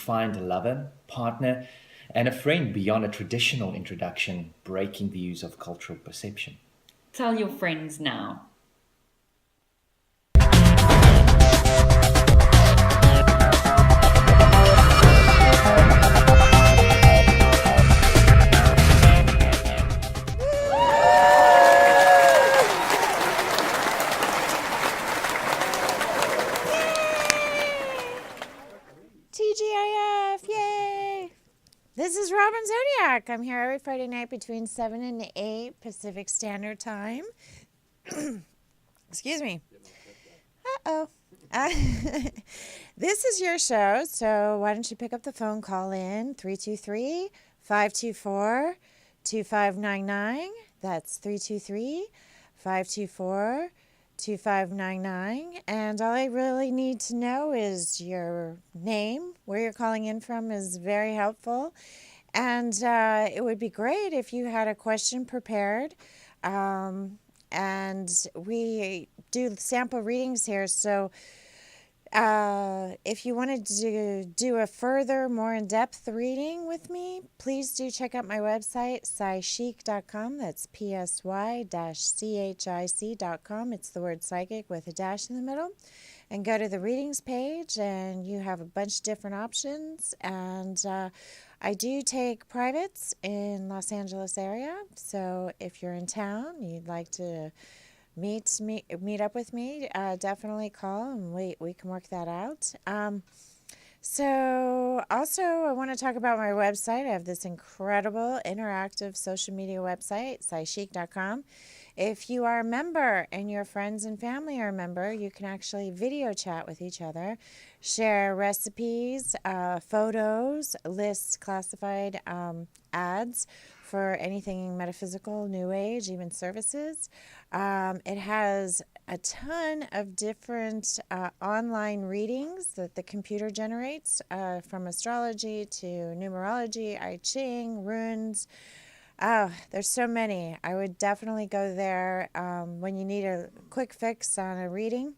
find a lover, partner, and a friend beyond a traditional introduction, breaking the use of cultural perception. Tell your friends now. TGIF, yay! This is Robin Zodiac. I'm here every Friday night between 7 and 8 Pacific Standard Time. Excuse me. Uh-oh. This is your show, so why don't you pick up the phone, call in 323-524-2599. That's 323-524-2599. And all I really need to know is your name. Where you're calling in from is very helpful. And it would be great if you had a question prepared. And we do sample readings here. So if you wanted to do a further, more in-depth reading with me, please do check out my website, psychic.com. That's psychic.com. It's the word psychic with a dash in the middle. And go to the readings page, and you have a bunch of different options. And I do take privates in Los Angeles area. So if you're in town, you'd like to meet up with me, definitely call, and we can work that out. So also I want to talk about my website. I have this incredible interactive social media website, psychic.com. If you are a member and your friends and family are a member, you can actually video chat with each other, share recipes, photos, lists, classified ads for anything metaphysical, new age, even services. It has a ton of different online readings that the computer generates, from astrology to numerology, I Ching, runes. Oh, there's so many. I would definitely go there when you need a quick fix on a reading.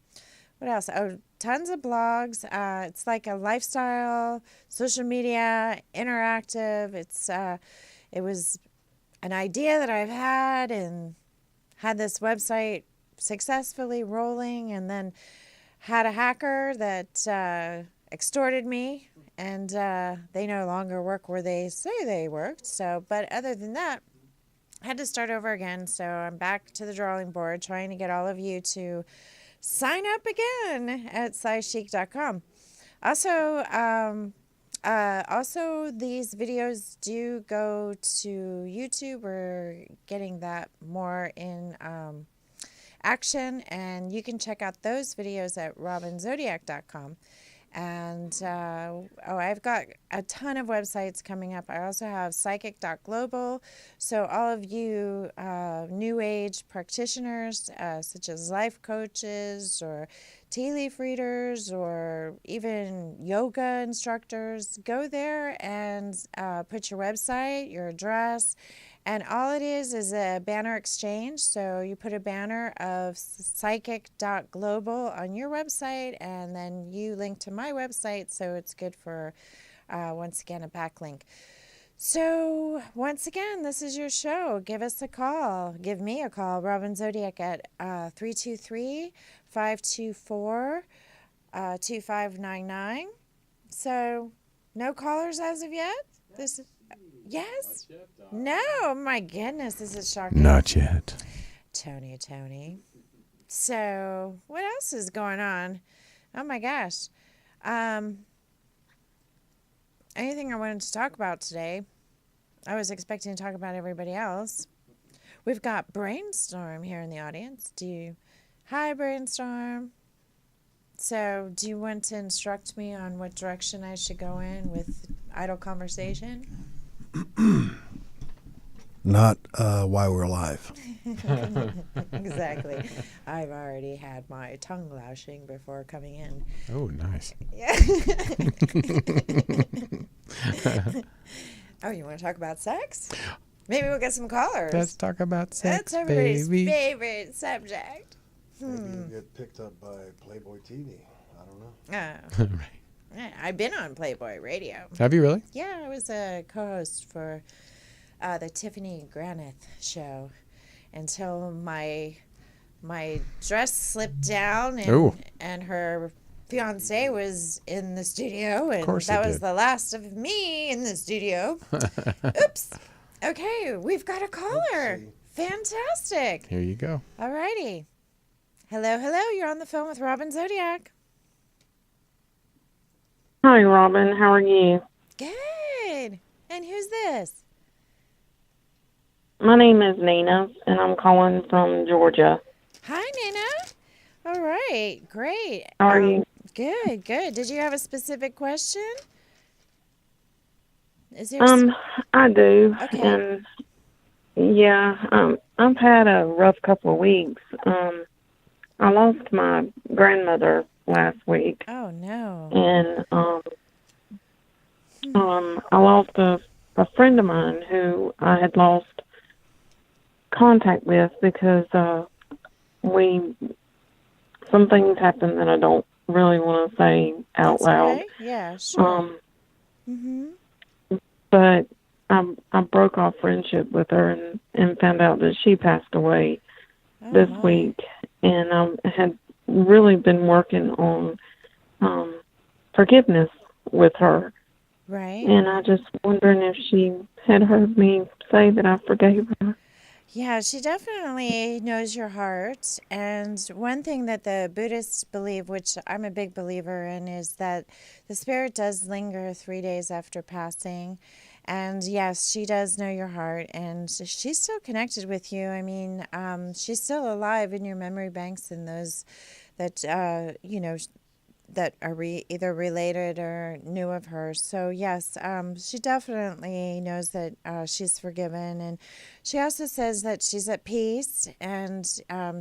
What else? Oh, tons of blogs. It's like a lifestyle, social media, interactive. It was an idea that I've had and had this website successfully rolling, and then had a hacker that extorted me, and they no longer work where they say they worked. So, but other than that, I had to start over again. So I'm back to the drawing board, trying to get all of you to sign up again at psychic.com. Also, these videos do go to YouTube. We're getting that more in action, and you can check out those videos at robinzodiac.com. And I've got a ton of websites coming up. I also have psychic.global. So all of you new age practitioners, such as life coaches or tea leaf readers or even yoga instructors, go there and put your website, your address, and all it is a banner exchange. So you put a banner of psychic.global on your website, and then you link to my website, so it's good for, once again, a backlink. So once again, this is your show. Give us a call. Give me a call, Robin Zodiac, at 323-524-2599. So no callers as of yet? This is... Yes? No, my goodness, this is shocking. Not yet. Tony. So, what else is going on? Oh my gosh. Anything I wanted to talk about today? I was expecting to talk about everybody else. We've got Brainstorm here in the audience. Hi, Brainstorm. So, do you want to instruct me on what direction I should go in with idle conversation? Not why we're alive. Exactly. I've already had my tongue lashing before coming in. Oh, nice. Yeah. Oh, you want to talk about sex? Maybe we'll get some callers. Let's talk about sex, That's everybody's baby. favorite subject. Maybe you get picked up by Playboy TV. I don't know. Oh. Right. I've been on Playboy Radio. Have you really? Yeah, I was a co-host for the Tiffany Granith show until my dress slipped down Ooh. and her fiance was in the studio, and course that it was did. the last of me in the studio. Oops. Okay, we've got a caller. Fantastic. Here you go. All righty. Hello, hello. You're on the phone with Robin Zodiac. Hi, Robin. How are you? Good. And who's this? My name is Nina, and I'm calling from Georgia. Hi, Nina. All right. Great. How are you? Good, good. Did you have a specific question? Is there I do. Okay. And yeah, I've had a rough couple of weeks. I lost my grandmother last week, Oh, no. and I lost a friend of mine who I had lost contact with because some things happened that I don't really want to say out That's loud. okay. Yeah, sure. Mm-hmm. But I broke off friendship with her and found out that she passed away Oh, this my. week. And I had really been working on forgiveness with her. Right. And I just wondering if she had heard me say that I forgave her. Yeah, she definitely knows your heart. And one thing that the Buddhists believe, which I'm a big believer in, is that the spirit does linger 3 days after passing. And yes, she does know your heart, and she's still connected with you. I mean, she's still alive in your memory banks and those that, that are either related or knew of her. So yes, she definitely knows that she's forgiven, and she also says that she's at peace, and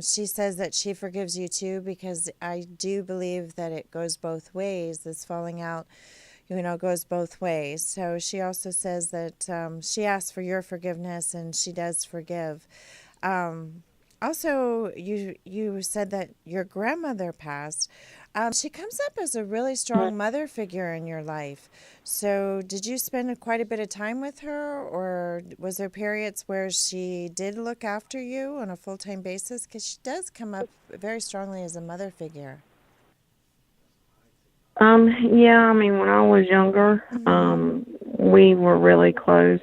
she says that she forgives you too, because I do believe that it goes both ways. This falling out, goes both ways. So she also says that she asks for your forgiveness, and she does forgive. Also, you said that your grandmother passed. She comes up as a really strong mother figure in your life. So, did you spend quite a bit of time with her, or was there periods where she did look after you on a full-time basis? Because she does come up very strongly as a mother figure. Yeah, I mean, when I was younger, we were really close.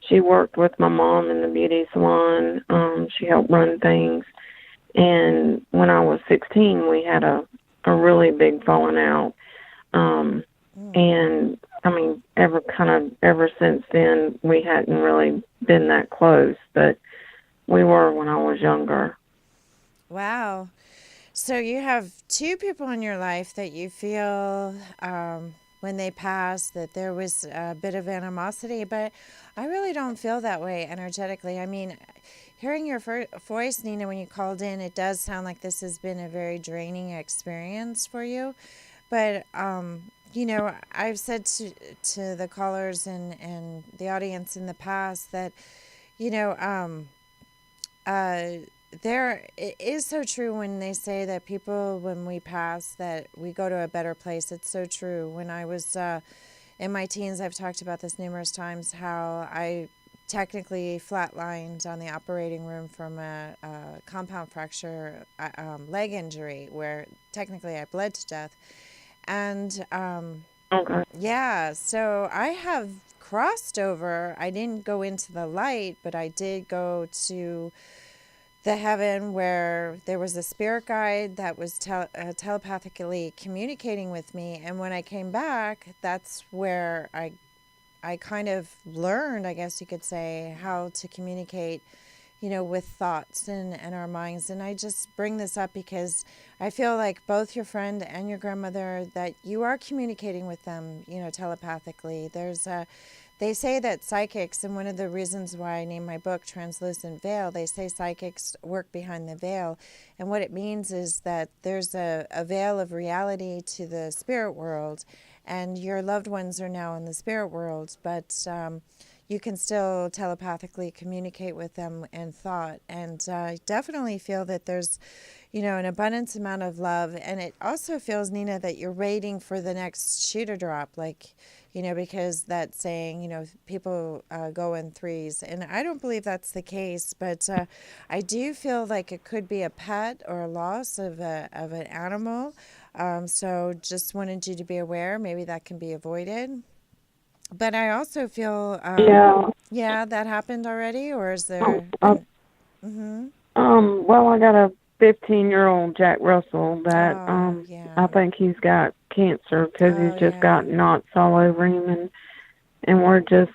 She worked with my mom in the beauty salon. She helped run things. And when I was 16, we had a really big falling out. And I mean, ever since then, we hadn't really been that close, but we were when I was younger. Wow. So you have two people in your life that you feel when they pass that there was a bit of animosity, but I really don't feel that way energetically. I mean, hearing your voice, Nina, when you called in, it does sound like this has been a very draining experience for you. But, I've said to the callers and the audience in the past that, you know, it is so true when they say that people, when we pass, that we go to a better place. It's so true. When I was in my teens, I've talked about this numerous times, how I technically flatlined on the operating room from a compound fracture leg injury, where technically I bled to death. And Okay. yeah, so I have crossed over. I didn't go into the light, but I did go to the heaven where there was a spirit guide that was telepathically communicating with me. And when I came back, that's where I kind of learned, I guess you could say, how to communicate, with thoughts and our minds. And I just bring this up because I feel like both your friend and your grandmother, that you are communicating with them, telepathically. They say that psychics, and one of the reasons why I named my book Translucent Veil, they say psychics work behind the veil. And what it means is that there's a veil of reality to the spirit world, and your loved ones are now in the spirit world. But, you can still telepathically communicate with them in thought. And I definitely feel that there's, an abundance amount of love. And it also feels, Nina, that you're waiting for the next shoe to drop, like, because that saying, people go in threes. And I don't believe that's the case, but I do feel like it could be a pet or a loss of an animal. So just wanted you to be aware. Maybe that can be avoided. But I also feel, Yeah. that happened already, or is Oh, there mm-hmm. well, I got a 15-year-old Jack Russell that Oh, I yeah. think he's got cancer because Oh, he's just yeah. got knots all over him, and we're just,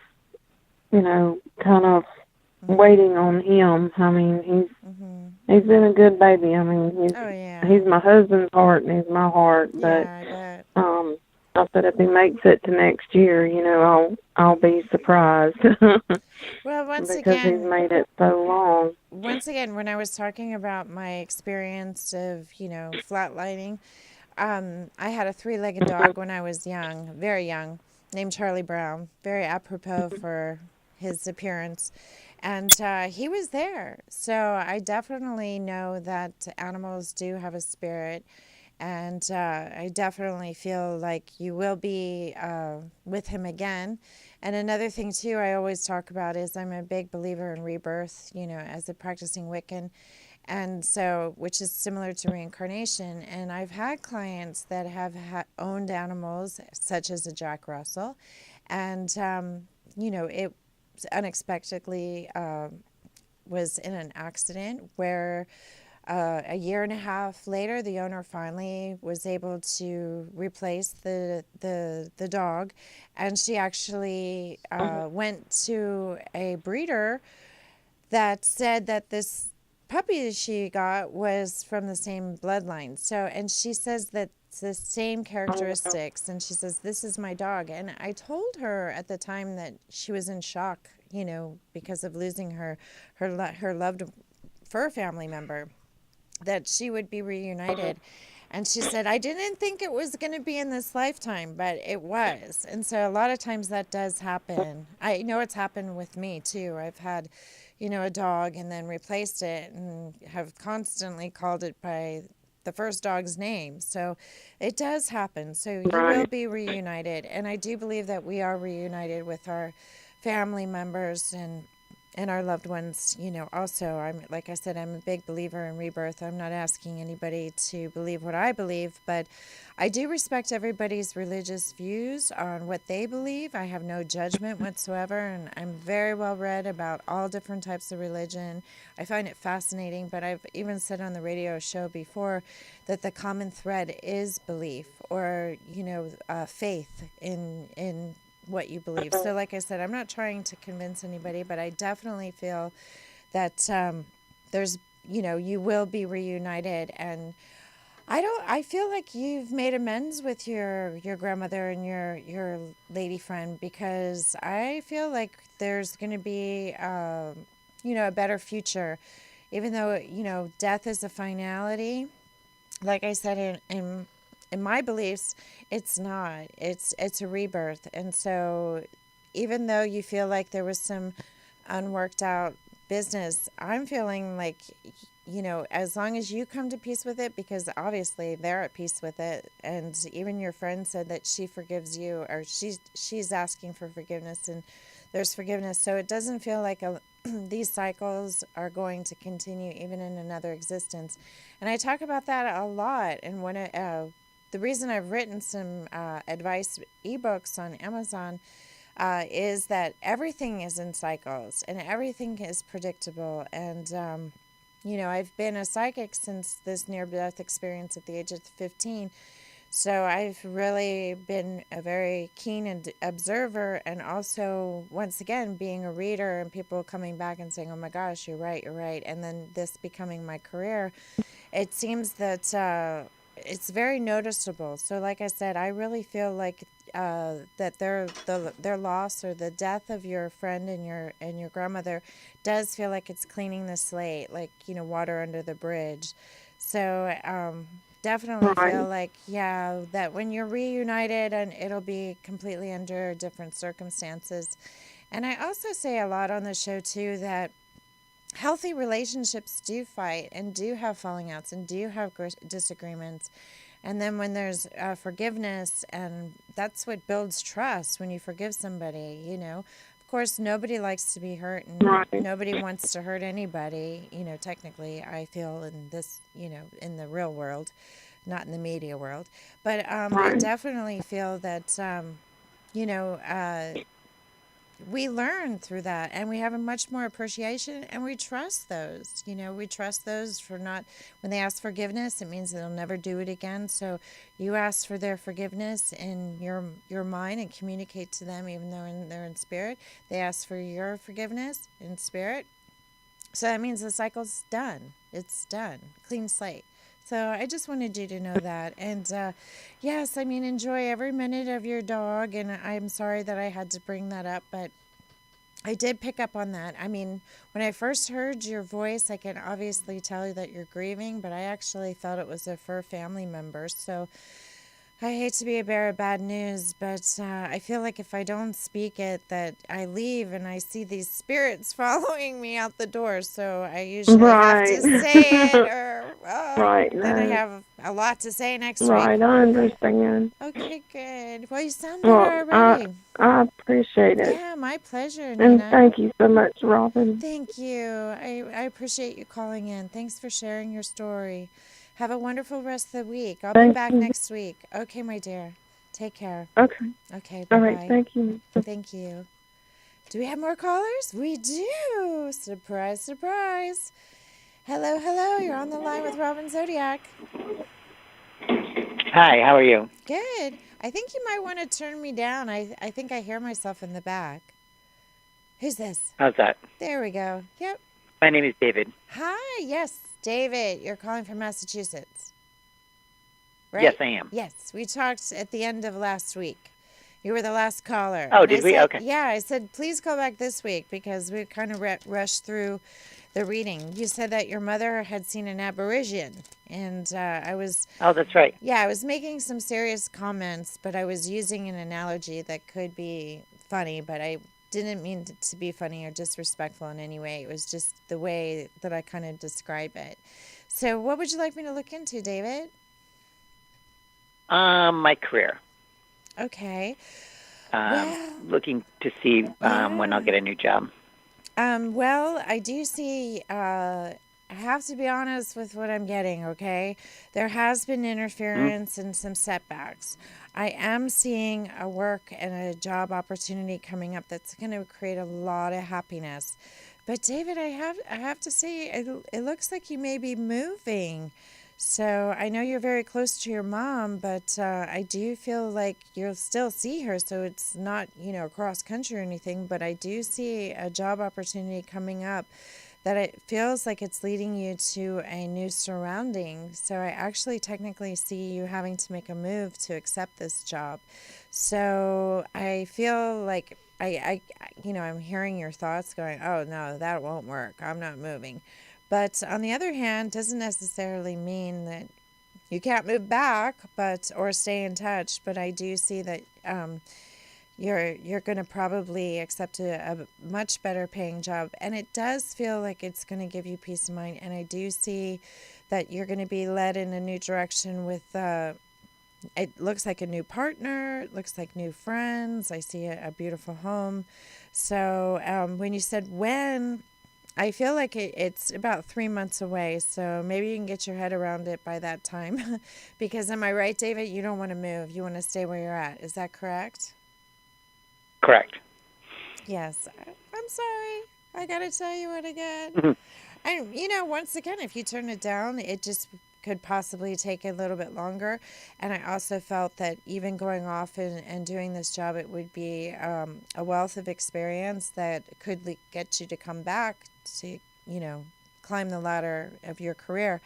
kind of Mm-hmm. waiting on him. I mean, Mm-hmm. he's been a good baby. I mean, Oh, he's yeah. my husband's heart and he's my heart, but Yeah, I bet. um I said if he makes it to next year, I'll be surprised Well, because he's made it so long. once again, when I was talking about my experience of, flatlining, I had a three-legged dog when I was young, very young, named Charlie Brown, very apropos for his appearance. And he was there. So I definitely know that animals do have a spirit. And I definitely feel like you will be with him again. And another thing, too, I always talk about is I'm a big believer in rebirth, as a practicing Wiccan. And so, which is similar to reincarnation. And I've had clients that have owned animals, such as a Jack Russell. And, it unexpectedly was in an accident where a year and a half later, the owner finally was able to replace the dog, and she actually went to a breeder that said that this puppy she got was from the same bloodline. So, and she says that it's the same characteristics, and she says, "This is my dog." And I told her at the time that she was in shock, because of losing her loved fur family member, that she would be reunited. And she said, I didn't think it was going to be in this lifetime, but it was. And so a lot of times that does happen. I know it's happened with me too. I've had, a dog and then replaced it and have constantly called it by the first dog's name. So it does happen. So you will Right. be reunited. And I do believe that we are reunited with our family members and our loved ones. Also, I'm, like I said, I'm a big believer in rebirth. I'm not asking anybody to believe what I believe, but I do respect everybody's religious views on what they believe. I have no judgment whatsoever, and I'm very well read about all different types of religion. I find it fascinating, but I've even said on the radio show before that the common thread is belief, or faith in what you believe. So like I said, I'm not trying to convince anybody, but I definitely feel that there's, you will be reunited. And I feel like you've made amends with your grandmother and your lady friend, because I feel like there's going to be, a better future, even though, death is a finality. Like I said, in my beliefs, it's not. It's a rebirth. And so even though you feel like there was some unworked out business, I'm feeling like, as long as you come to peace with it, because obviously they're at peace with it, and even your friend said that she forgives you, or she's asking for forgiveness, and there's forgiveness. So it doesn't feel like these cycles are going to continue even in another existence. And I talk about that a lot. And the reason I've written some advice ebooks on Amazon is that everything is in cycles and everything is predictable. And, I've been a psychic since this near-death experience at the age of 15. So I've really been a very keen observer, and also, once again, being a reader and people coming back and saying, oh my gosh, you're right. And then this becoming my career, it seems that it's very noticeable. So like I said, I really feel like that their loss, or the death of your friend and your grandmother, does feel like it's cleaning the slate, like, water under the bridge. So definitely feel Right. like, that when you're reunited, and it'll be completely under different circumstances. And I also say a lot on the show, too, that healthy relationships do fight and do have falling outs and do have disagreements. And then when there's forgiveness, and that's what builds trust when you forgive somebody, you know. Of course, nobody likes to be hurt, and Right. nobody wants to hurt anybody, you know, technically, I feel, in this, you know, in the real world, not in the media world. But I Right. definitely feel that, you know, we learn through that, and we have a much more appreciation, and we trust those, you know, we trust those for not, when they ask forgiveness, it means they'll never do it again. So you ask for their forgiveness in your mind and communicate to them, even though they're in spirit. They ask for your forgiveness in spirit. So that means the cycle's done. It's done. Clean slate. So I just wanted you to know that. And yes, I mean, enjoy every minute of your dog. And I'm sorry that I had to bring that up, but I did pick up on that. I mean, when I first heard your voice, I can obviously tell you that you're grieving, but I actually thought it was a fur family member. So I hate to be a bearer of bad news, but I feel like if I don't speak it, that I leave and I see these spirits following me out the door. So I usually have to Right. say it, or Right. then I No. have a lot to say next week. Right. I understand. Okay, good. Well, you sound better Well, already. I appreciate it. Yeah, my pleasure, And Nina. thank you so much, Robin. Thank you. I appreciate you calling in. Thanks for sharing your story. Have a wonderful rest of the week. I'll be Thank back you. next week. Okay, my dear. Take care. Okay. Okay, All bye-bye. right. Thank you. Thank you. Do we have more callers? We do. Surprise, surprise. Hello, hello. You're on the line with Robin Zodiac. Hi, how are you? Good. I think you might want to turn me down. I think I hear myself in the back. Who's this? How's that? There we go. Yep. My name is David. Hi. Yes, David. You're calling from Massachusetts. Right? Yes, I am. Yes. We talked at the end of last week. You were the last caller. Oh, And I did we? said- Okay. Yeah, I said, please call back this week because we kind of rushed through the reading. You said that your mother had seen an apparition, and I was, Oh, that's right. yeah, I was making some serious comments, but I was using an analogy that could be funny, but I didn't mean to be funny or disrespectful in any way. It was just the way that I kind of describe it. So what would you like me to look into, David? My career. Okay. Looking to see when I'll get a new job. Well, I do see, I have to be honest with what I'm getting, okay? There has been interference and some setbacks. I am seeing a work and a job opportunity coming up that's going to create a lot of happiness. But David, I have to say, it looks like you may be moving. So I know you're very close to your mom, but I do feel like you'll still see her. So it's not, cross country or anything, but I do see a job opportunity coming up that it feels like it's leading you to a new surrounding. So I actually technically see you having to make a move to accept this job. So I feel like I'm hearing your thoughts going, oh no, that won't work. I'm not moving. But on the other hand, doesn't necessarily mean that you can't move back, or stay in touch. But I do see that you're going to probably accept a much better paying job, and it does feel like it's going to give you peace of mind. And I do see that you're going to be led in a new direction with. It looks like a new partner. It looks like new friends. I see a beautiful home. So when you said when. I feel like it's about 3 months away, so maybe you can get your head around it by that time. Because am I right, David? You don't want to move. You want to stay where you're at. Is that correct? Correct. Yes. I'm sorry. I got to tell you what again. And, once again, if you turn it down, it just could possibly take a little bit longer. And I also felt that even going off and doing this job, it would be a wealth of experience that could get you to come back to, climb the ladder of your career.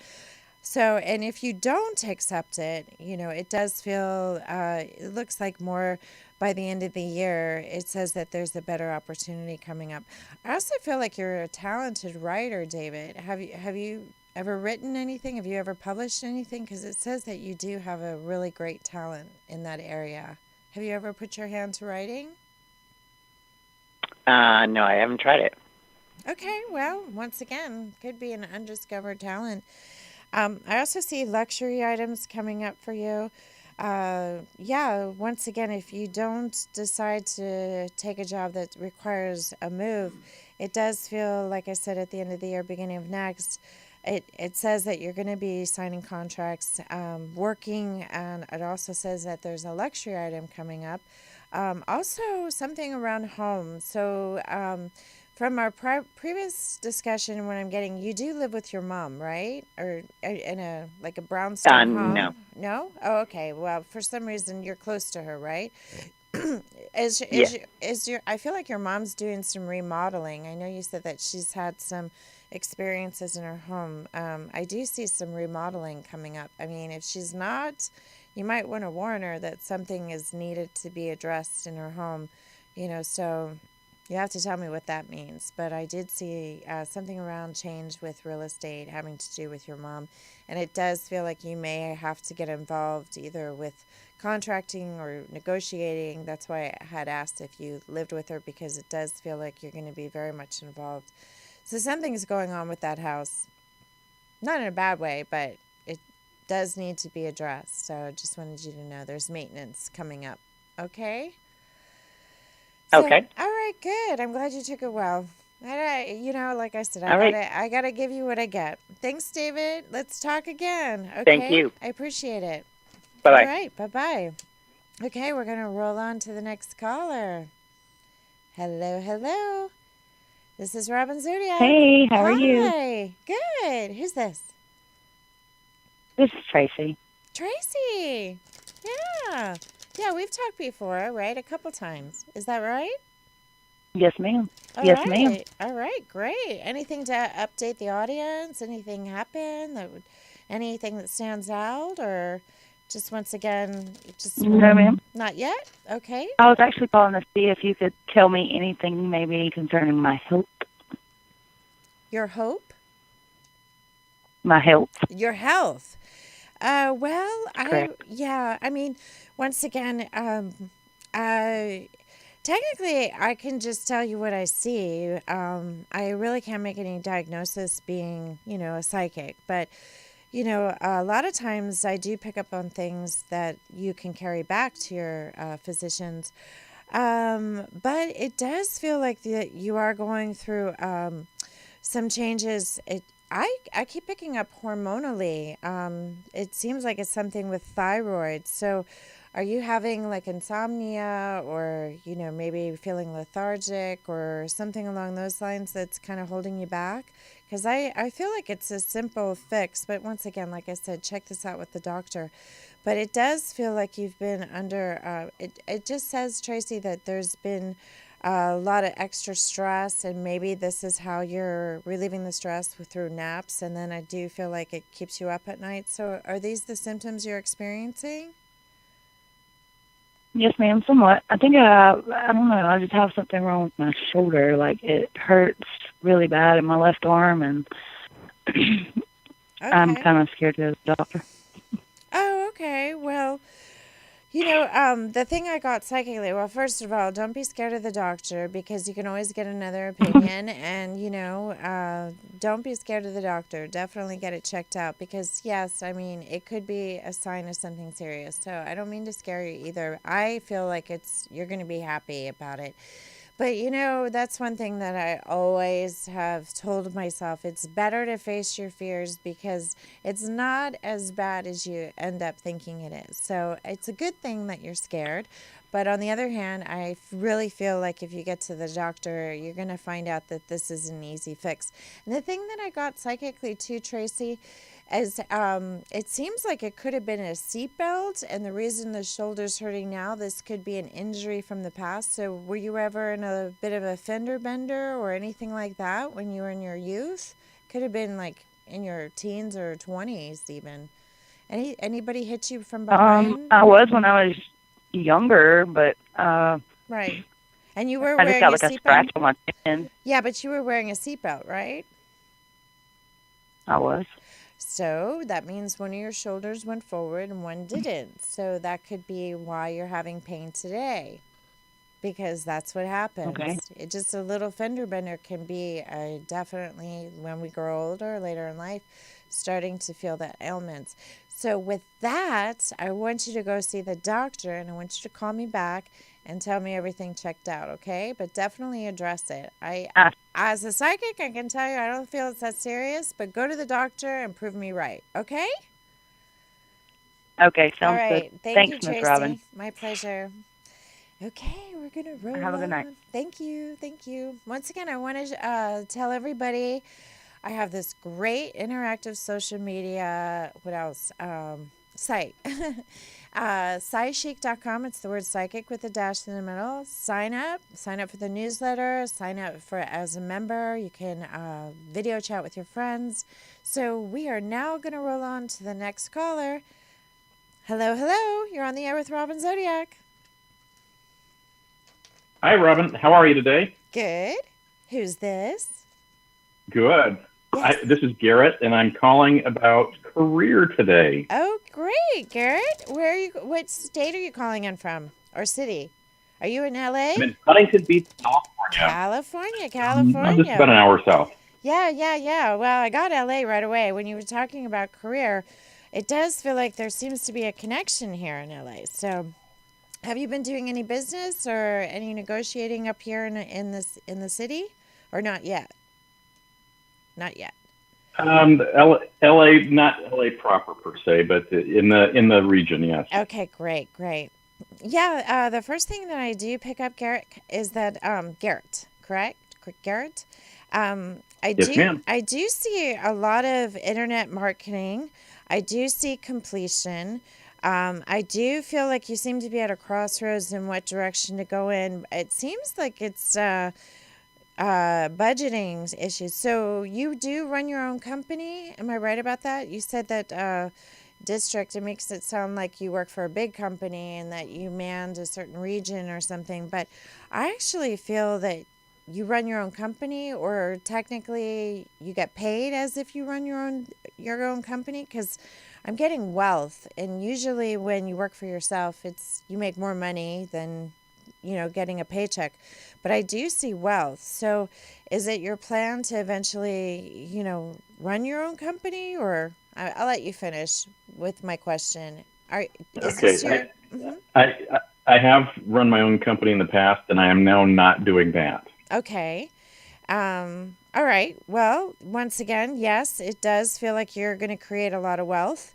So, and if you don't accept it, it does feel, it looks like more by the end of the year, it says that there's a better opportunity coming up. I also feel like you're a talented writer, David. Have you ever written anything? Have you ever published anything? Because it says that you do have a really great talent in that area. Have you ever put your hand to writing? No, I haven't tried it. Okay, well, once again, could be an undiscovered talent. I also see luxury items coming up for you. Yeah, once again, if you don't decide to take a job that requires a move, it does feel, like I said, at the end of the year, beginning of next, it says that you're going to be signing contracts, working, and it also says that there's a luxury item coming up. Also, something around home. So, from our previous discussion, what I'm getting, you do live with your mom, right? Or in a like a brownstone home? No. No? Oh, okay. Well, for some reason, you're close to her, right? Yeah. Is your? I feel like your mom's doing some remodeling. I know you said that she's had some experiences in her home. I do see some remodeling coming up. I mean, if she's not, you might want to warn her that something is needed to be addressed in her home. So you have to tell me what that means. But I did see something around change with real estate having to do with your mom. And it does feel like you may have to get involved either with contracting or negotiating. That's why I had asked if you lived with her, because it does feel like you're going to be very much involved. So something's going on with that house. Not in a bad way, but it does need to be addressed. So I just wanted you to know there's maintenance coming up. Okay? So, Okay. all right, good. I'm glad you took it well. Like I said, All right. I gotta give you what I get. Thanks, David. Let's talk again. Okay? Thank you. I appreciate it. Bye-bye. All right, bye-bye. Okay, we're gonna roll on to the next caller. Hello, hello. This is Robin Zodiac. Hey, how are you? Hi. Good. Who's this? This is Tracy. Tracy. Yeah. Yeah, we've talked before, right? A couple times. Is that right? Yes, ma'am. All Yes, right. ma'am. All right, great. Anything to update the audience? Anything happen anything that stands out, or just once again, just No, ma'am. not yet? Okay. I was actually calling to see if you could tell me anything maybe concerning my health. Your hope? My health. Your health. Well, Correct. I mean, once again, technically, I can just tell you what I see. I really can't make any diagnosis being, a psychic, but, a lot of times I do pick up on things that you can carry back to your physicians. But it does feel like that you are going through some changes. I keep picking up hormonally. It seems like it's something with thyroid. So are you having like insomnia, or, maybe feeling lethargic or something along those lines that's kind of holding you back? Because I feel like it's a simple fix. But once again, like I said, check this out with the doctor. But it does feel like you've been under, it just says, Tracy, that there's been a lot of extra stress, and maybe this is how you're relieving the stress through naps. And then I do feel like it keeps you up at night. So are these the symptoms you're experiencing? Yes, ma'am, somewhat. I think, I don't know, I just have something wrong with my shoulder. Like, it hurts really bad in my left arm, and I'm Okay. kind of scared to go to the doctor. Oh, okay. Well, the thing I got psychically, well, first of all, don't be scared of the doctor, because you can always get another opinion. And, don't be scared of the doctor. Definitely get it checked out, because, yes, I mean, it could be a sign of something serious. So I don't mean to scare you either. I feel like you're going to be happy about it. But, that's one thing that I always have told myself. It's better to face your fears, because it's not as bad as you end up thinking it is. So it's a good thing that you're scared. But on the other hand, I really feel like if you get to the doctor, you're going to find out that this is an easy fix. And the thing that I got psychically too, Tracy, is it seems like it could have been a seatbelt, and the reason the shoulder's hurting now, this could be an injury from the past. So were you ever in a bit of a fender bender or anything like that when you were in your youth? Could have been like in your teens or 20s even. Anybody hit you from behind? I was when I was younger, but Right. And you were I just wearing got a like a seatbelt? scratch on my chin. Yeah, but you were wearing a seatbelt, right? I was. So that means one of your shoulders went forward and one didn't. So that could be why you're having pain today. because that's what happens. Okay. It just a little fender bender can be definitely when we grow older later in life, starting to feel that ailments. So with that, I want you to go see the doctor, and I want you to call me back and tell me everything checked out, okay? But definitely address it. Ah. As a psychic, I can tell you I don't feel it's that serious, but go to the doctor and prove me right, okay? Okay, All sounds right. good. Thank you, Thanks, Miss Tracy. Robin. My pleasure. Okay, we're going to roll Have a good night. on. Thank you. Thank you. Once again, I want to tell everybody I have this great interactive social media, what else? Site. SciChic.com. It's the word psychic with a dash in the middle. Sign up for the newsletter, sign up for as a member. You can video chat with your friends. So we are now going to roll on to the next caller. Hello, hello. You're on the air with Robin Zodiac. Hi, Robin. How are you today? Good. Who's this? Good. Yes. This is Garrett, and I'm calling about career today. Oh, great, Garrett. Where are you? What state are you calling in from, or city? Are you in LA? I'm in Huntington Beach, California. California. I'm just about an hour south. Yeah. Well, I got LA right away. When you were talking about career, it does feel like there seems to be a connection here in LA. So, have you been doing any business or any negotiating up here in the city, or not yet? Not yet. LA, not LA proper per se, but in the region, yes. Okay, great. Yeah, the first thing that I do pick up, Garrett, is that Garrett, correct? Garrett. Yes, ma'am. I do see a lot of internet marketing. I do see completion. I do feel like you seem to be at a crossroads in what direction to go in. It seems like it's budgeting issues. So you do run your own company. Am I right about that? You said that district, it makes it sound like you work for a big company and that you manned a certain region or something. But I actually feel that you run your own company, or technically you get paid as if you run your own company, because I'm getting wealth, and usually when you work for yourself, you make more money than getting a paycheck. But I do see wealth. So is it your plan to eventually run your own company, or I'll let you finish with my question. Okay. I have run my own company in the past, and I am now not doing that. Okay. All right. Well, once again, yes, it does feel like you're going to create a lot of wealth.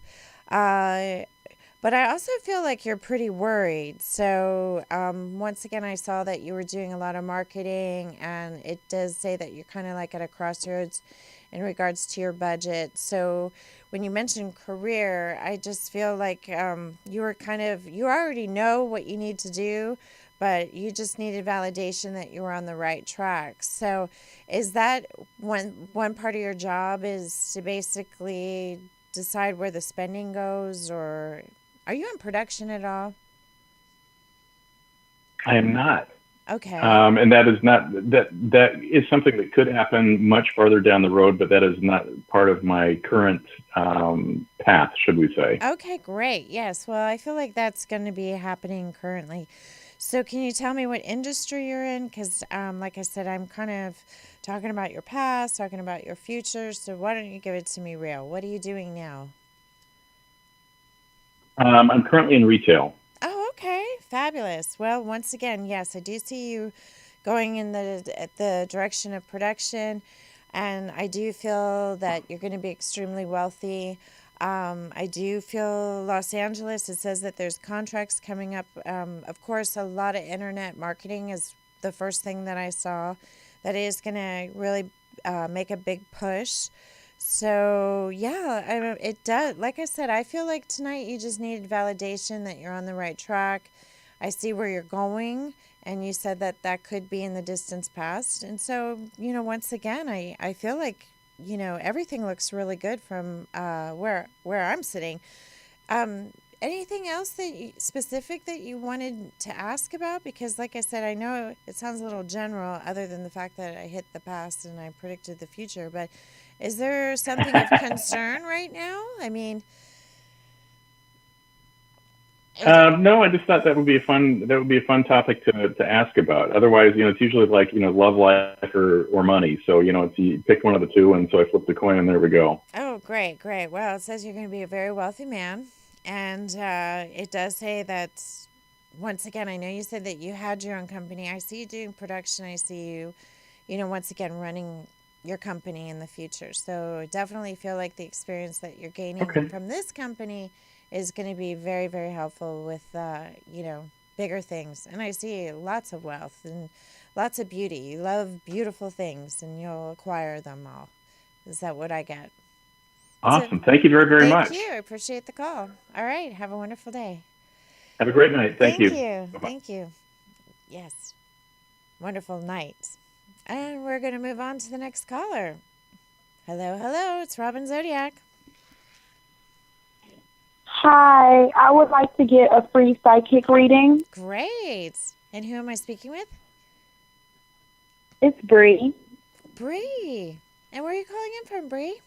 But I also feel like you're pretty worried. So once again, I saw that you were doing a lot of marketing, and it does say that you're kind of like at a crossroads in regards to your budget. So when you mentioned career, I just feel like you already know what you need to do, but you just needed validation that you were on the right track. So is that one part of your job is to basically decide where the spending goes, or are you in production at all? I am not. Okay. And that is not that is something that could happen much farther down the road, but that is not part of my current path, should we say. Okay, great. Yes. Well, I feel like that's going to be happening currently. So can you tell me what industry you're in? Because like I said, I'm kind of talking about your past, talking about your future. So why don't you give it to me real? What are you doing now? I'm currently in retail. Oh, okay. Fabulous. Well, once again, yes, I do see you going in the direction of production, and I do feel that you're going to be extremely wealthy. I do feel Los Angeles, it says that there's contracts coming up. Of course, a lot of internet marketing is the first thing that I saw that is going to really make a big push. So, yeah, it does. Like I said, I feel like tonight you just needed validation that you're on the right track. I see where you're going, and you said that could be in the distance past. And so, once again, I feel like, everything looks really good from where I'm sitting. Anything else specific that you wanted to ask about? Because like I said, I know it sounds a little general other than the fact that I hit the past and I predicted the future, but is there something of concern right now? I mean, No, I just thought that would be a fun topic to ask about. Otherwise, it's usually like, love life or money. So, it's you pick one of the two, and so I flipped the coin, and there we go. Oh, great, great. Well, it says you're going to be a very wealthy man. And it does say that, once again, I know you said that you had your own company. I see you doing production. I see you, once again, running your company in the future. So I definitely feel like the experience that you're gaining from this company is going to be very, very helpful with, bigger things. And I see lots of wealth and lots of beauty. You love beautiful things, and you'll acquire them all. Is that what I get? Awesome. Thank you very, very much. Thank you. I appreciate the call. All right. Have a wonderful day. Have a great night. Thank you. Bye-bye. Thank you. Yes. Wonderful night. And we're going to move on to the next caller. Hello, hello. It's Robin Zodiac. Hi. I would like to get a free psychic reading. Great. And who am I speaking with? It's Bree. Bree. And where are you calling in from, Bree?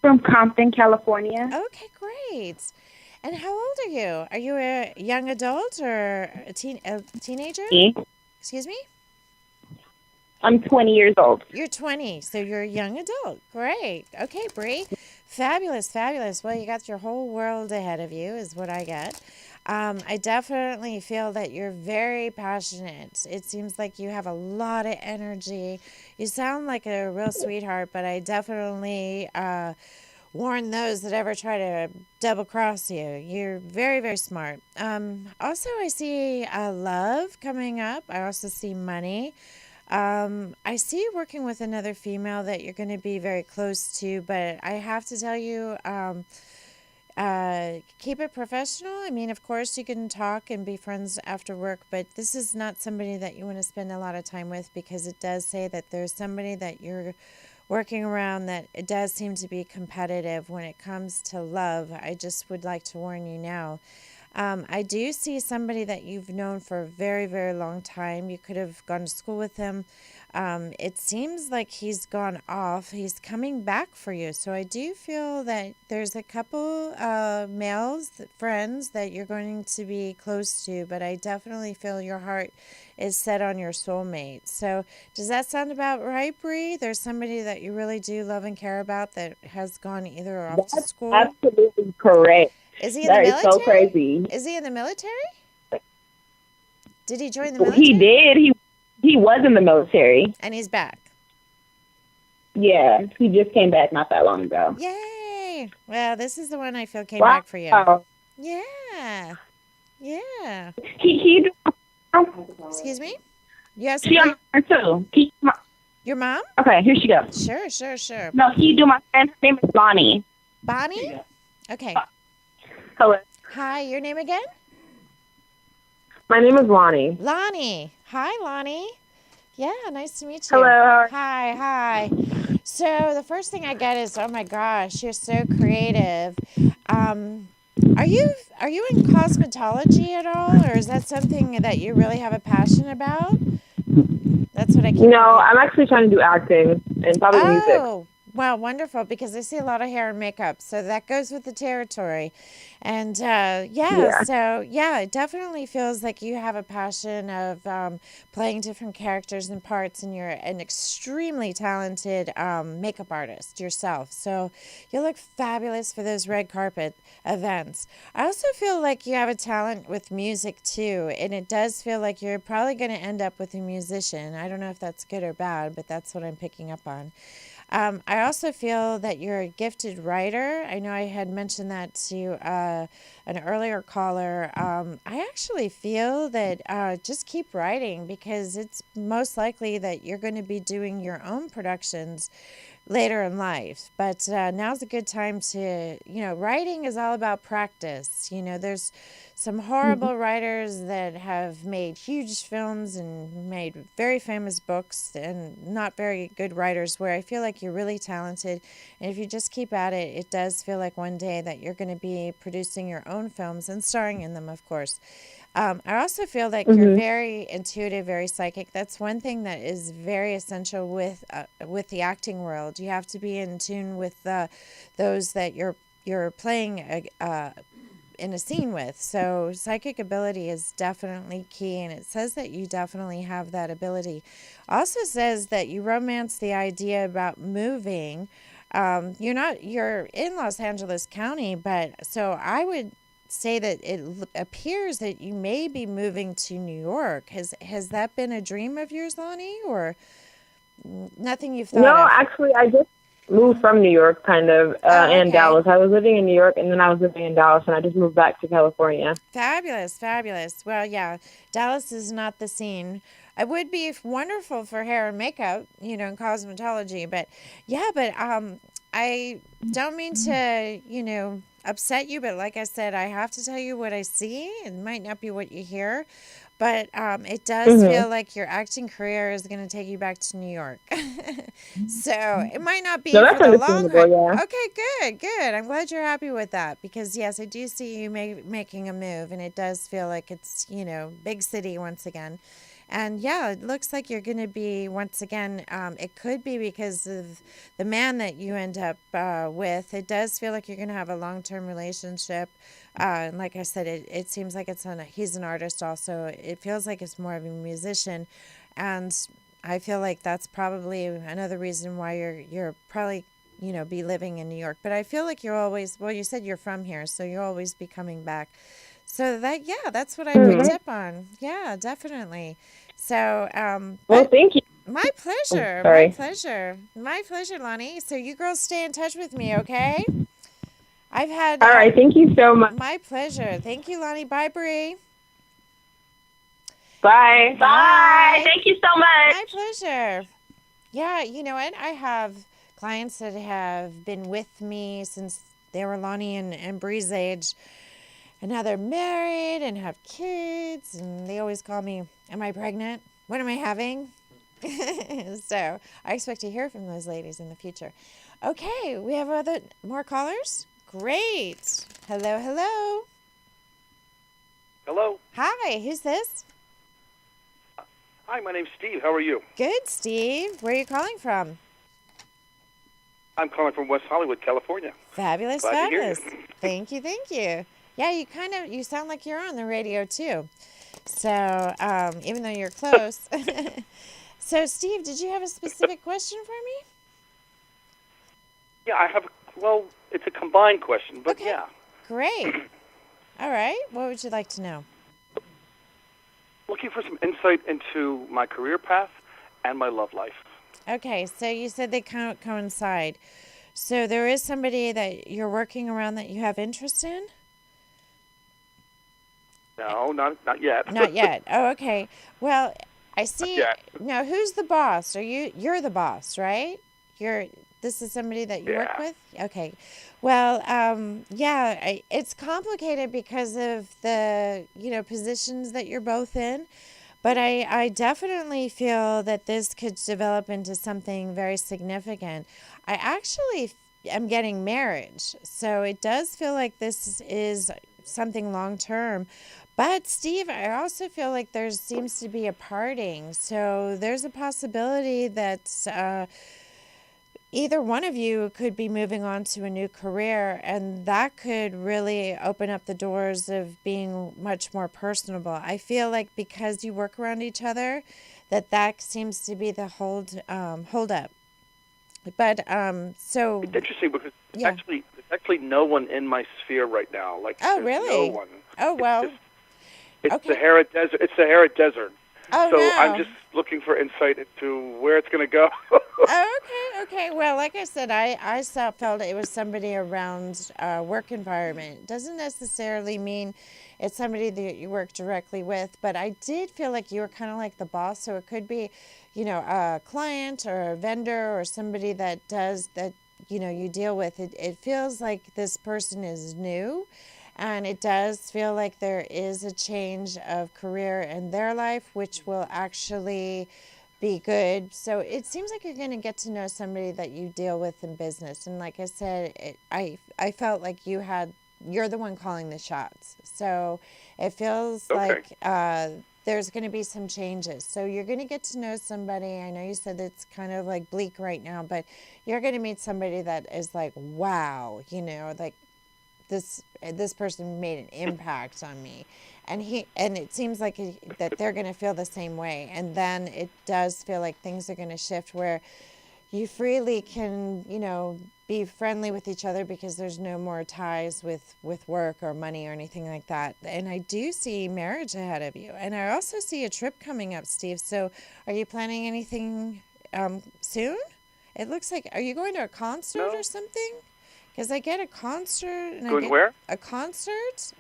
From Compton, California. Okay, great. And how old are you? Are you a young adult or a teenager? Excuse me? I'm 20 years old. You're 20, so you're a young adult. Great. Okay, Bree. Fabulous, fabulous. Well, you got your whole world ahead of you is what I get. I definitely feel that you're very passionate. It seems like you have a lot of energy. You sound like a real sweetheart, but I definitely warn those that ever try to double cross you. You're very, very smart. Also, I see love coming up. I also see money. I see you working with another female that you're going to be very close to, but I have to tell you, keep it professional. I mean, of course, you can talk and be friends after work, but this is not somebody that you want to spend a lot of time with, because it does say that there's somebody that you're working around that it does seem to be competitive when it comes to love. I just would like to warn you now. I do see somebody that you've known for a very, very long time. You could have gone to school with him. It seems like he's gone off. He's coming back for you. So I do feel that there's a couple males, friends that you're going to be close to, but I definitely feel your heart is set on your soulmate. So does that sound about right, Bree? There's somebody that you really do love and care about that has gone either off to school? Absolutely correct. Is he in the military? That is so crazy. Is he in the military? Did he join the military? He did. He was in the military. And he's back. Yeah, he just came back not that long ago. Yay! Well, this is the one I feel came back for you. Yeah. Yeah. He Excuse me? Yes. She on her too. Your mom? Okay, here she goes. Sure. No, he do my friend. Her name is Bonnie. Bonnie? Okay. Hello. Hi, your name again? My name is Lonnie. Lonnie. Hi, Lonnie. Yeah, nice to meet you. Hello. Hi. So the first thing I get is, oh my gosh, you're so creative. Are you in cosmetology at all, or is that something that you really have a passion about? That's what I keep. No, I'm actually trying to do acting and probably music. Oh, well, wonderful, because I see a lot of hair and makeup, so that goes with the territory. And so it definitely feels like you have a passion of playing different characters and parts, and you're an extremely talented makeup artist yourself. So you look fabulous for those red carpet events. I also feel like you have a talent with music too, and it does feel like you're probably going to end up with a musician. I don't know if that's good or bad, but that's what I'm picking up on. I also feel that you're a gifted writer. I know I had mentioned that to an earlier caller. I actually feel that just keep writing, because it's most likely that you're going to be doing your own productions later in life. But now's a good time to, writing is all about practice. There's some horrible writers that have made huge films and made very famous books, and not very good writers, where I feel like you're really talented. And if you just keep at it, it does feel like one day that you're going to be producing your own films and starring in them, of course. I also feel like you're very intuitive, very psychic. That's one thing that is very essential with the acting world. You have to be in tune with those that you're playing in a scene with. So psychic ability is definitely key, and it says that you definitely have that ability. Also says that you romance the idea about moving. You're in Los Angeles County, but so I would say that it appears that you may be moving to New York. Has that been a dream of yours, Lonnie, or nothing you've thought No, of? actually, I just moved from New York, kind of, and okay. Dallas. I was living in New York, and then I was living in Dallas, and I just moved back to California. Fabulous, fabulous. Well, yeah, Dallas is not the scene. It would be wonderful for hair and makeup, and cosmetology, but yeah, but I don't mean to, upset you, but like I said, I have to tell you what I see. It might not be what you hear, but it does feel like your acting career is going to take you back to New York. So it might not be No, that's for the long understandable, run. yeah. Okay, good. I'm glad you're happy with that because, yes, I do see you making a move, and it does feel like it's, big city once again. And yeah, it looks like you're going to be, once again, it could be because of the man that you end up with. It does feel like you're going to have a long-term relationship. And like I said, it seems like he's an artist also. It feels like it's more of a musician. And I feel like that's probably another reason why you're probably, be living in New York. But I feel like you're always, well, you said you're from here, so you'll always be coming back. So that's what I picked up on. Yeah, definitely. So, Well, thank you. my pleasure. sorry. My pleasure, Lonnie. So you girls stay in touch with me, okay? I've had. All right, thank you so much. My pleasure. Thank you, Lonnie. Bye, Bree. Bye. Bye. Thank you so much. My pleasure. Yeah, you know what? I have clients that have been with me since they were Lonnie and Bree's age. And now they're married and have kids, and they always call me, am I pregnant? What am I having? So I expect to hear from those ladies in the future. Okay, we have more callers? Great. Hello. Hello. Hi, who's this? Hi, my name's Steve. How are you? Good, Steve. Where are you calling from? I'm calling from West Hollywood, California. Fabulous, Glad to hear fabulous. you. Thank you. Yeah, you sound like you're on the radio too. So, even though you're close. So, Steve, did you have a specific question for me? Yeah, I have. Well, it's a combined question, but Okay. yeah. Great. All right. What would you like to know? Looking for some insight into my career path and my love life. Okay, so you said they coincide. So there is somebody that you're working around that you have interest in? No, not yet. Not yet. Oh, okay. Well, I see. yet. Now, who's the boss? You're the boss, right? This is somebody that you work Yeah. with? Okay. Well, it's complicated because of the, positions that you're both in. But I definitely feel that this could develop into something very significant. I actually am getting marriage. So it does feel like this is something long term. But Steve, I also feel like there seems to be a parting. So there's a possibility that either one of you could be moving on to a new career, and that could really open up the doors of being much more personable. I feel like because you work around each other, that seems to be the hold up. But so It's interesting because yeah. there's actually no one in my sphere right now. Like, Oh, there's really? No one. Oh, well. It's Okay. Sahara Desert. It's Sahara Desert. Oh, So no. I'm just looking for insight into where it's going to go. Okay. Well, like I said, I felt it was somebody around work environment. It doesn't necessarily mean it's somebody that you work directly with, but I did feel like you were kind of like the boss. So it could be, a client or a vendor or somebody that does that, you deal with. It feels like this person is new. And it does feel like there is a change of career in their life, which will actually be good. So it seems like you're going to get to know somebody that you deal with in business. And like I said, I felt like you're the one calling the shots. So it feels like there's going to be some changes. So you're going to get to know somebody. I know you said it's kind of like bleak right now, but you're going to meet somebody that is like, wow, like this person made an impact on me, and it seems like that they're going to feel the same way, and then it does feel like things are going to shift where you freely can, be friendly with each other because there's no more ties with work or money or anything like that. And I do see marriage ahead of you. And I also see a trip coming up, Steve. So are you planning anything soon? It looks like, are you going to a concert or something? Because I get a concert. And Going where? A concert?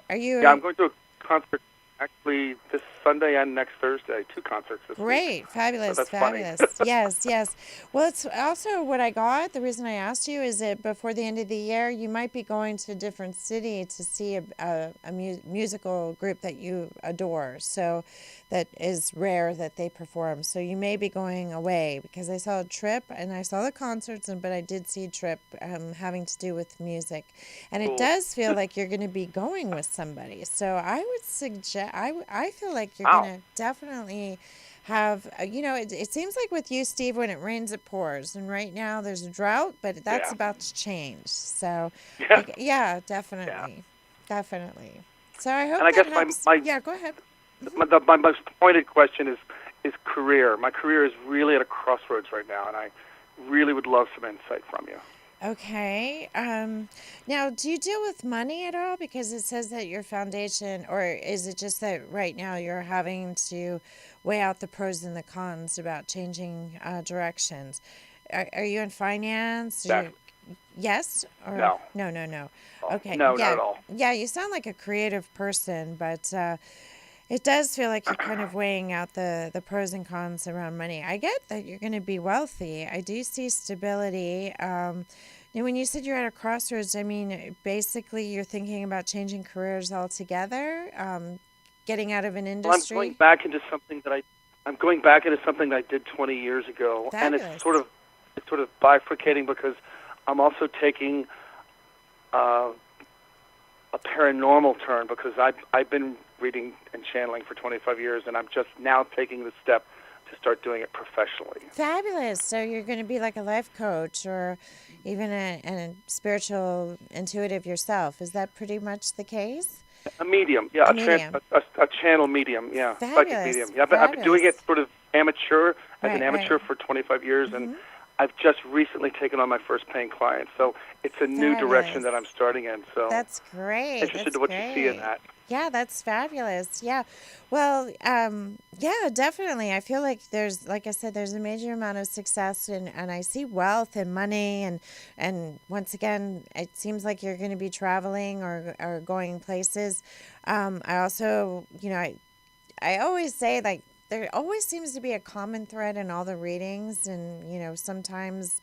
Are you? Yeah, I'm going to a concert actually this Sunday and next Thursday. 2 concerts this week. Great, fabulous, So that's fabulous. funny. Yes. Well, it's also what I got. The reason I asked you is that before the end of the year, you might be going to a different city to see a musical group that you adore. So that is rare that they perform. So you may be going away because I saw a trip and I saw the concerts, but I did see a trip having to do with music. And it does feel like you're going to be going with somebody. So I would suggest, I feel like you're going to definitely have, it seems like with you, Steve, when it rains, it pours. And right now there's a drought, but that's about to change. So, definitely. Definitely. So I hope And I guess helps. my Yeah, go ahead. my most pointed question is career. My career is really at a crossroads right now, and I really would love some insight from you. Okay. Now, do you deal with money at all? Because it says that your foundation, or is it just that right now you're having to weigh out the pros and the cons about changing directions? Are you in finance? Yes? Or No. No. Okay. No, not at all. Yeah, you sound like a creative person, but it does feel like you're kind of weighing out the pros and cons around money. I get that you're going to be wealthy. I do see stability. When you said you're at a crossroads, I mean, basically you're thinking about changing careers altogether, getting out of an industry. Well, I'm going back into something that I did 20 years ago, Fabulous. And it's sort of bifurcating because I'm also taking a paranormal turn because I've been reading and channeling for 25 years, and I'm just now taking the step to start doing it professionally. Fabulous. So you're going to be like a life coach or even a spiritual intuitive yourself. Is that pretty much the case? A medium, yeah, a channel medium, yeah, Fabulous. psychic medium. Yeah, I've been doing it sort of amateur, for 25 years, and I've just recently taken on my first paying client. So it's a new direction that I'm starting in. So that's great. Interested in what you see in that. Yeah, that's fabulous. Yeah. Well, yeah, definitely. I feel like there's, like I said, there's a major amount of success and I see wealth and money and once again, it seems like you're going to be traveling or going places. I also, I always say like there always seems to be a common thread in all the readings and, sometimes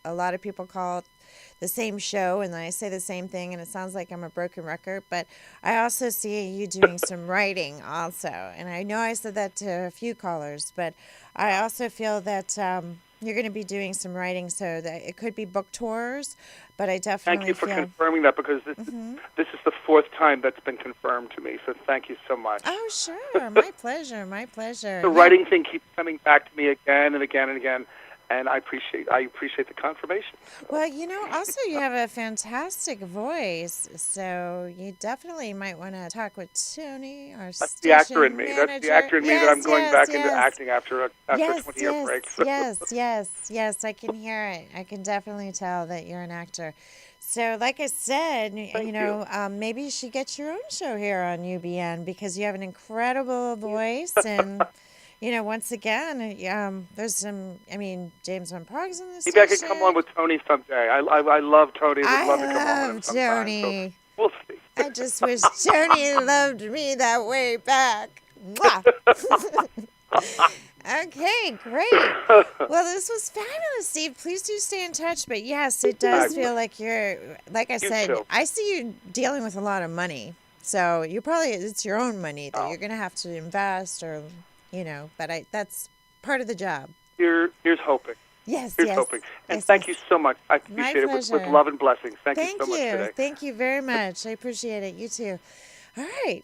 a lot of people call it the same show and then I say the same thing and it sounds like I'm a broken record, but I also see you doing some writing also. And I know I said that to a few callers, but I also feel that you're going to be doing some writing so that it could be book tours, but I definitely Thank you for confirming that because this is the 4th time that's been confirmed to me, so thank you so much. Oh, sure. My pleasure. My pleasure. The writing thing keeps coming back to me again and again and again. And I appreciate the confirmation. Well, also you have a fantastic voice, so you definitely might want to talk with Tony, our That's the actor in me. manager. That's the actor in me that I'm going back into acting after a 20-year break. Yes. I can hear it. I can definitely tell that you're an actor. So, like I said, maybe you should get your own show here on UBN because you have an incredible voice and. Once again, there's some, James Van Prague's in this. Maybe I could come on with Tony someday. I love Tony. Would love to come on with him sometime. Tony. So we'll see. I just wish Tony loved me that way back. Mwah. Okay, great. Well, this was fabulous, Steve. Please do stay in touch. But yes, it does feel like you're, like I said, I see you dealing with a lot of money. So it's your own money that you're going to have to invest or... but that's part of the job. Here's hoping. Yes, Here's hoping. And thank you so much. I appreciate it with love and blessings. Thank you so much today. Thank you very much. I appreciate it. You too. All right.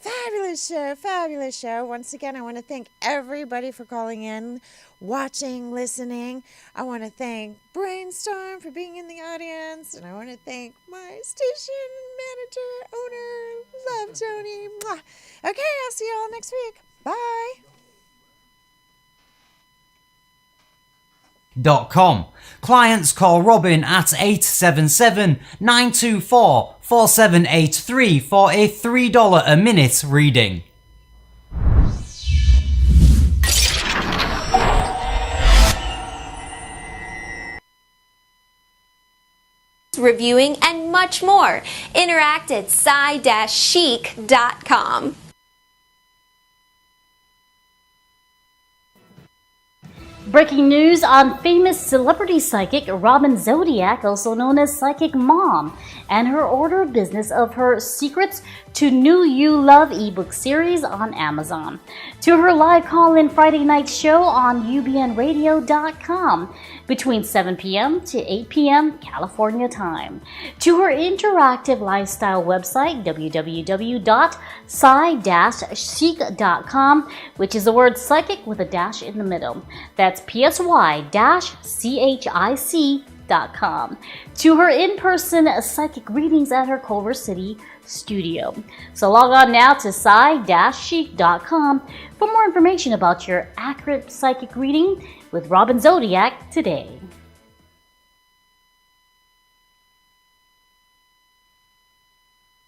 Fabulous show, fabulous show. Once again, I want to thank everybody for calling in, watching, listening. I want to thank Brainstorm for being in the audience, and I want to thank my station manager, owner, love Tony. Mwah. Okay, I'll see you all next week. Bye. .com. Clients call Robin at 877-924-4783 for a $3 a minute reading. Reviewing and much more. Interact at psy-chic.com. Breaking news on famous celebrity psychic Robin Zodiac, also known as Psychic Mom, and her order of business of her Secrets to New You Love ebook series on Amazon, to her live call-in Friday night show on UBNradio.com between 7 p.m. to 8 p.m. California time, to her interactive lifestyle website www.psy-chic.com, which is the word psychic with a dash in the middle. That's psy-chic.com, to her in-person psychic readings at her Culver City studio. So log on now to psy-chic.com for more information about your accurate psychic reading with Robin Zodiac today.